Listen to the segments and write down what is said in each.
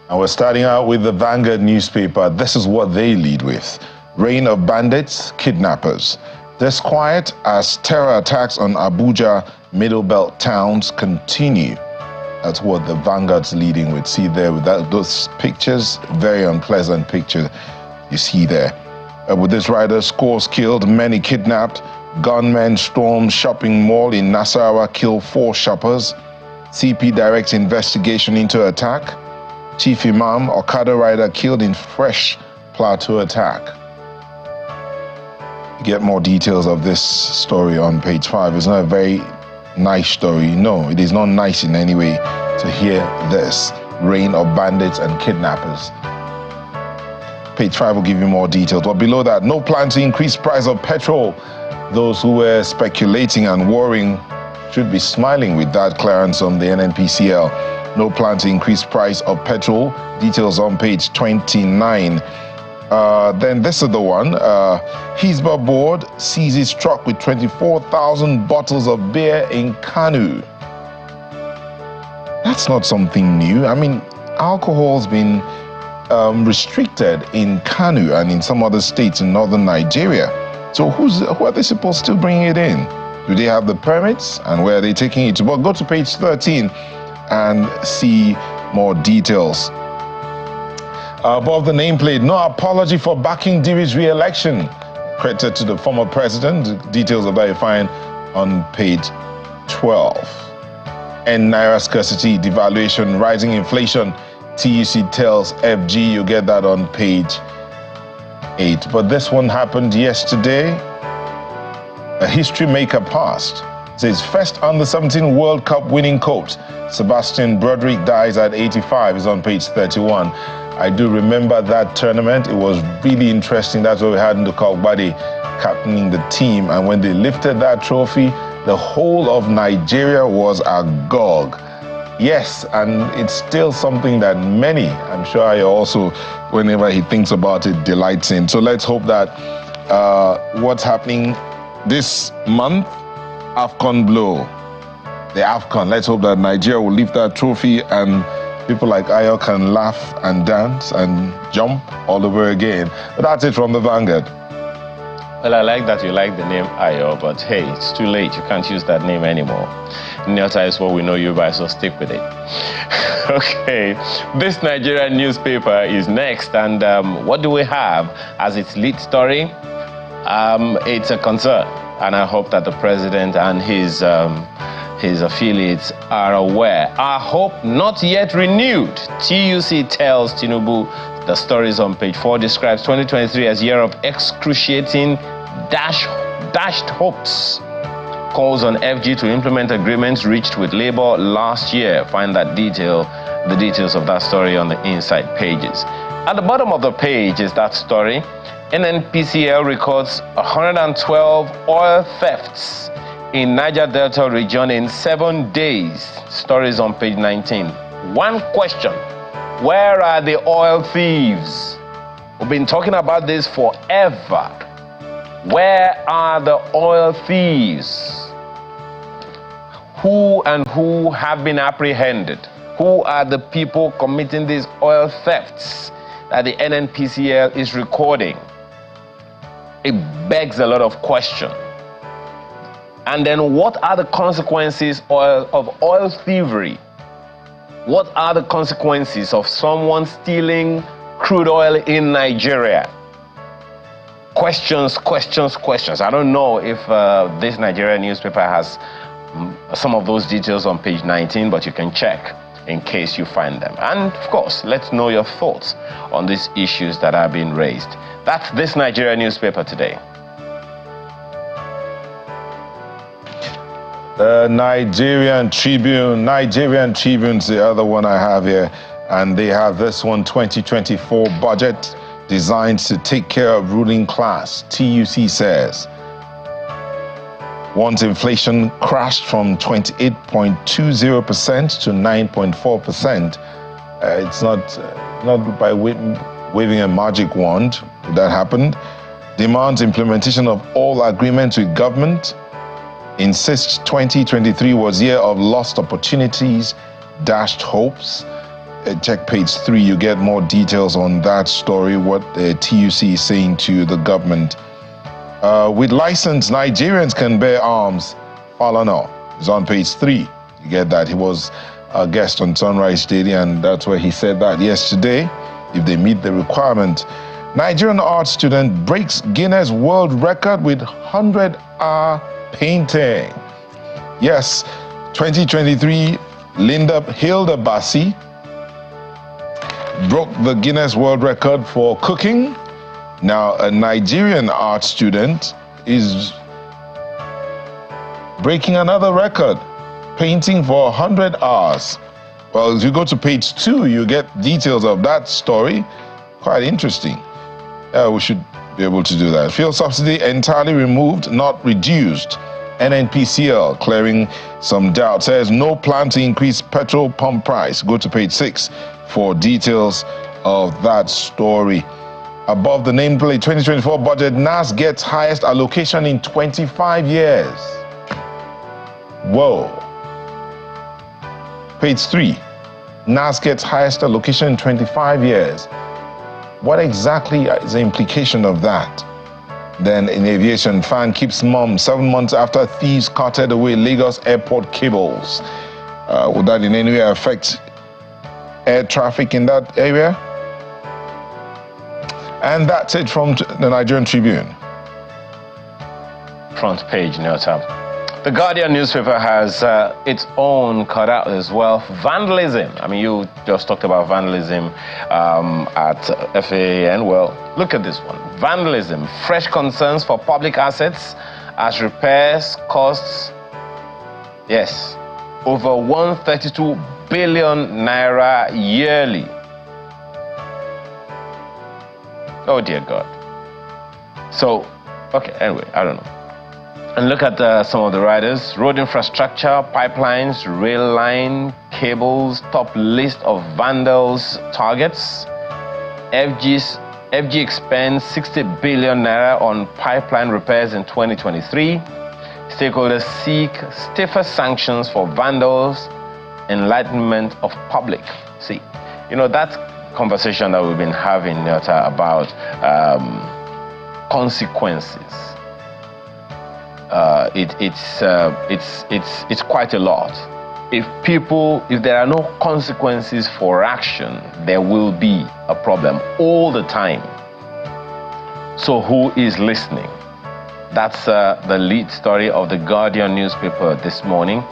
And we're starting out with the Vanguard newspaper. This is what they lead with. Reign of bandits, kidnappers. Disquiet as terror attacks on Abuja Middle Belt towns continue. That's what the Vanguard's leading with. See there with those pictures, very unpleasant picture you see there. With this rider, scores killed, many kidnapped. Gunmen storm shopping mall in Nasarawa, kill 4 shoppers. CP directs investigation into attack. Chief Imam, Okada rider killed in fresh Plateau attack. You get more details of this story on page 5. It's not a very nice story. No, it is not nice in any way to hear this. Reign of bandits and kidnappers. Page 5 will give you more details. But below that, no plan to increase price of petrol. Those who were speculating and worrying should be smiling with that clearance on the NNPCL. No plan to increase price of petrol. Details on page 29. Then this is the one. Hisba board seizes truck with 24,000 bottles of beer in Kanu. That's not something new. I mean, alcohol's been restricted in Kanu and in some other states in northern Nigeria. So who are they supposed to bring it in? Do they have the permits, and where are they taking it to? Well, go to page 13 and see more details. Above the nameplate, no apology for backing Diri's re-election. Credited to the former president. Details of that you find on page 12. And Naira scarcity, devaluation, rising inflation. TUC tells FG, you get that on page 8. But this one happened yesterday. A history maker passed. It says first under 17 World Cup winning coach Sebastian Broderick dies at 85. Is on page 31. I do remember that tournament. It was really interesting. That's what we had in the Kogbadi captaining the team. And when they lifted that trophy, the whole of Nigeria was agog. Yes, and it's still something that many, I'm sure I also, whenever he thinks about it, delights in. So let's hope that what's happening this month, AFCON blow, the AFCON, let's hope that Nigeria will lift that trophy and people like Ayo can laugh and dance and jump all over again. But that's it from the Vanguard. Well, I like that you like the name Ayo, but hey, it's too late. You can't use that name anymore. Nyota is what we know you by, so stick with it. Okay, this Nigerian newspaper is next, and what do we have as its lead story? It's a concern, and I hope that the president and his affiliates are aware. Our hope not yet renewed. TUC tells Tinubu. The stories on page 4 describes 2023 as year of excruciating dashed hopes. Calls on FG to implement agreements reached with Labour last year. Find that the details of that story on the inside pages. At the bottom of the page is that story. NNPCL records 112 oil thefts in Niger Delta region in 7 days. Stories on page 19. One question. Where are the oil thieves? We've been talking about this forever. Where are the oil thieves? Who have been apprehended? Who are the people committing these oil thefts that the NNPCL is recording? It begs a lot of questions. And then what are the consequences of oil thievery? What are the consequences of someone stealing crude oil in Nigeria? Questions. I don't know if this Nigerian newspaper has some of those details on page 19, but you can check in case you find them. And of course, let's know your thoughts on these issues that are being raised. That's this Nigerian newspaper today. Nigerian Tribune's the other one I have here, and they have this one, 2024 budget designed to take care of ruling class. TUC says once inflation crashed from 28.20% to 9.4%, it's not by waving a magic wand that happened. Demands implementation of all agreements with government. Insists 2023 was year of lost opportunities, dashed hopes. check page 3. You get more details on that story, what the TUC is saying to the government. With license, Nigerians can bear arms. Falana is on page 3. You get that. He was a guest on Sunrise Daily, and that's where he said that yesterday, if they meet the requirement. Nigerian art student breaks Guinness World Record with 100-hour painting. Yes, 2023, Hilda Bassi broke the Guinness World Record for cooking. Now, a Nigerian art student is breaking another record, painting for 100 hours. Well, if you go to page 2, you get details of that story. Quite interesting. We should be able to do that. Fuel subsidy entirely removed, not reduced. NNPCL clearing some doubt, says no plan to increase petrol pump price. Go to page 6 for details of that story. Above the nameplate 2024 budget, NAS gets highest allocation in 25 years. Whoa. Page 3. NAS gets highest allocation in 25 years. What exactly is the implication of that? Then in aviation, fan keeps mum 7 months after thieves carted away Lagos airport cables. Would that in any way affect air traffic in that area? And that's it from the Nigerian Tribune. Front page, Nota. The Guardian newspaper has its own cutout as well. Vandalism. I mean, you just talked about vandalism at FAAN. Well, look at this one. Vandalism. Fresh concerns for public assets as repairs costs, yes, over 132 billion naira yearly. Oh, dear God. So, okay, anyway, I don't know. And look at some of the riders. Road infrastructure, pipelines, rail line, cables, top list of vandals targets. FG expends 60 billion naira on pipeline repairs in 2023. Stakeholders seek stiffer sanctions for vandals, enlightenment of public. See, you know, that conversation that we've been having, Nyota, about consequences. It's quite a lot. If there are no consequences for action, there will be a problem all the time. So who is listening? That's the lead story of the Guardian newspaper this morning.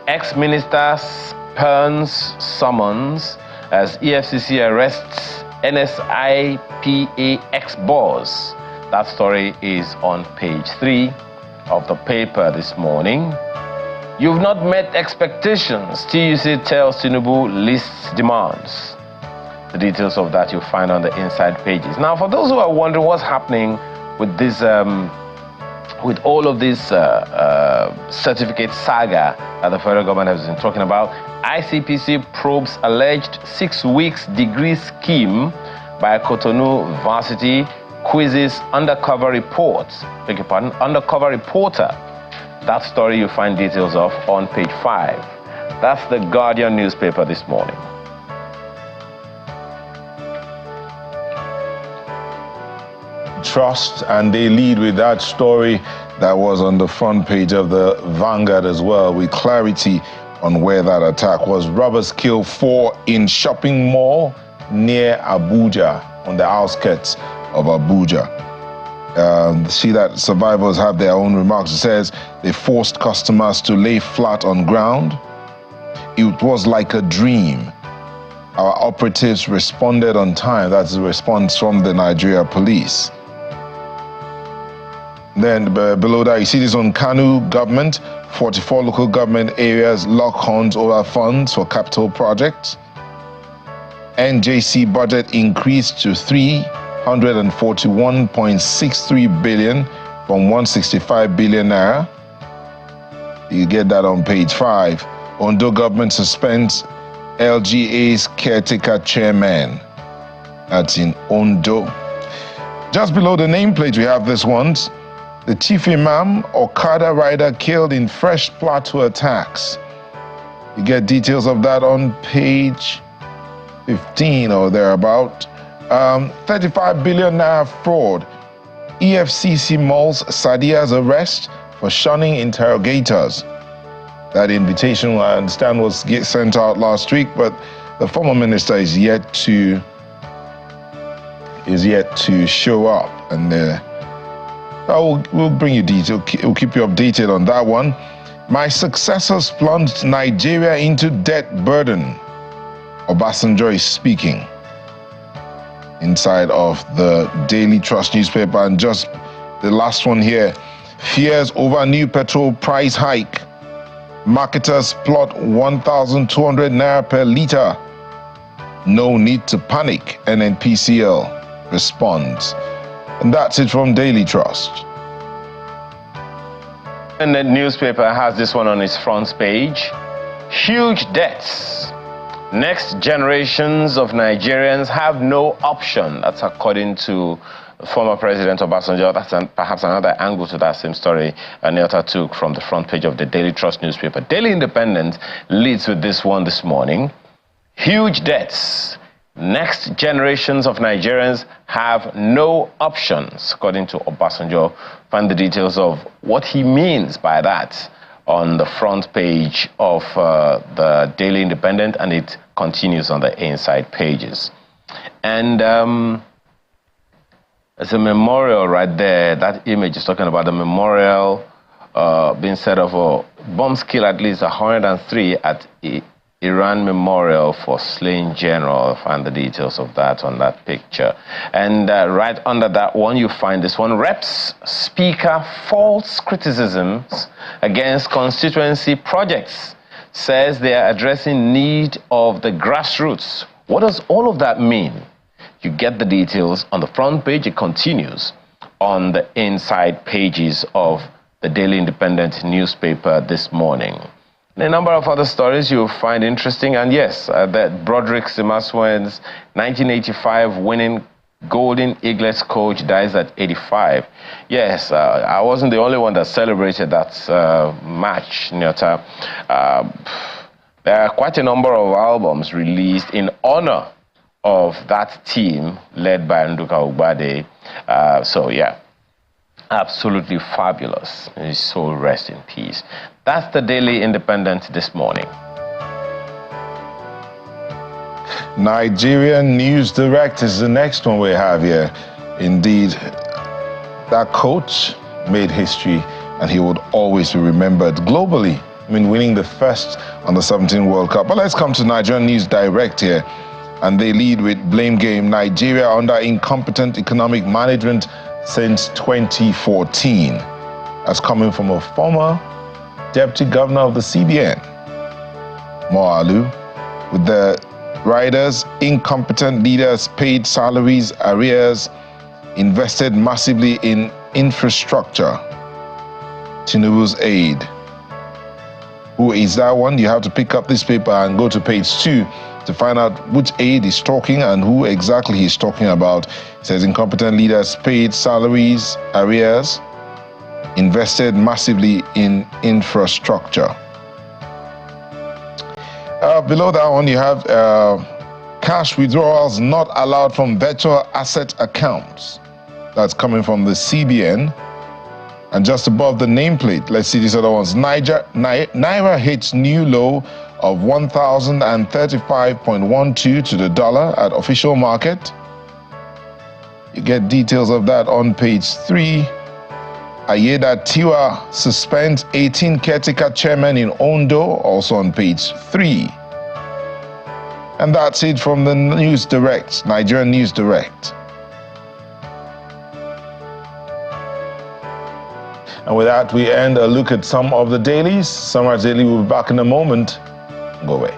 Ex-minister spurns summons as EFCC arrests NSIPA ex-boss. That story is on page 3 of the paper this morning. You've not met expectations. TUC tells Tinubu lists demands. The details of that you'll find on the inside pages. Now, for those who are wondering what's happening with this, with all of this certificate saga that the federal government has been talking about, ICPC probes alleged 6 weeks degree scheme by Cotonou Varsity, quizzes undercover reports. Beg your pardon, undercover reporter. That story you find details of on page 5. That's the Guardian newspaper this morning. Trust, and they lead with that story that was on the front page of the Vanguard as well, with clarity on where that attack was. Robbers kill 4 in shopping mall near Abuja, on the outskirts of Abuja. See that survivors have their own remarks. It says they forced customers to lay flat on ground. It was like a dream. Our operatives responded on time. That's the response from the Nigeria police. Then below that, you see this on Kanu government. 44 local government areas lock horns over funds for capital projects. NJC budget increased to 341.63 billion from 165 billion naira. You get that on page 5. Ondo government suspends LGA's caretaker chairman. That's in Ondo. Just below the nameplate, we have this one. The chief imam, Okada rider killed in fresh plateau attacks. You get details of that on page 15 or thereabout. 35 billion naira fraud. EFCC mulls Sadia's arrest for shunning interrogators. That invitation, I understand, was sent out last week, but the former minister is yet to show up, and we'll bring you detail. We'll keep you updated on that one. My successors plunged Nigeria into debt burden. Obasanjo is speaking inside of the Daily Trust newspaper. And just the last one here, fears over new petrol price hike. Marketers plot 1,200 naira per litre. No need to panic, NNPCL responds. And that's it from Daily Trust. And the newspaper has this one on its front page. Huge debts. Next generations of Nigerians have no option. That's according to former President Obasanjo. That's perhaps another angle to that same story Neota took from the front page of the Daily Trust newspaper. Daily Independent leads with this one this morning. Huge debts. Next generations of Nigerians have no options, according to Obasanjo. Find the details of what he means by that on the front page of the Daily Independent, and it continues on the inside pages. And there's a memorial right there. That image is talking about the memorial being set of bombs kill at least 103 at Iran Memorial for Slain General. Find the details of that on that picture. And right under that one, you find this one. Reps Speaker false criticisms against constituency projects. Says they are addressing need of the grassroots. What does all of that mean? You get the details on the front page. It continues on the inside pages of the Daily Independent newspaper this morning. A number of other stories you'll find interesting. And yes, that Broderick Simaswen's 1985 winning Golden Eaglets coach dies at 85. Yes, I wasn't the only one that celebrated that match, Nyota. There are quite a number of albums released in honor of that team led by Nduka Ugbade. So yeah, absolutely fabulous. His soul rest in peace. That's the Daily Independent this morning. Nigerian NewsDirect is the next one we have here. Indeed, that coach made history, and he would always be remembered globally. I mean, winning the first Under-17 World Cup. But let's come to Nigerian NewsDirect here. And they lead with blame game. Nigeria under incompetent economic management since 2014. That's coming from a former Deputy Governor of the CBN, Moalu, with the riders, incompetent leaders paid salaries, arrears, invested massively in infrastructure. Tinubu's aid. Who is that one? You have to pick up this paper and go to page 2 to find out which aid he's talking and who exactly he's talking about. It says incompetent leaders paid salaries, arrears, invested massively in infrastructure. Below that one, you have cash withdrawals not allowed from virtual asset accounts. That's coming from the CBN. And just above the nameplate, let's see these other ones. Naira hits new low of 1,035.12 to the dollar at official market. You get details of that on page 3. Ayeda Tiwa suspends 18 caretaker chairmen in Ondo, also on page 3. And that's it from the NewsDirect, Nigerian NewsDirect. And with that, we end a look at some of the dailies. Summer Daily will be back in a moment. Go away.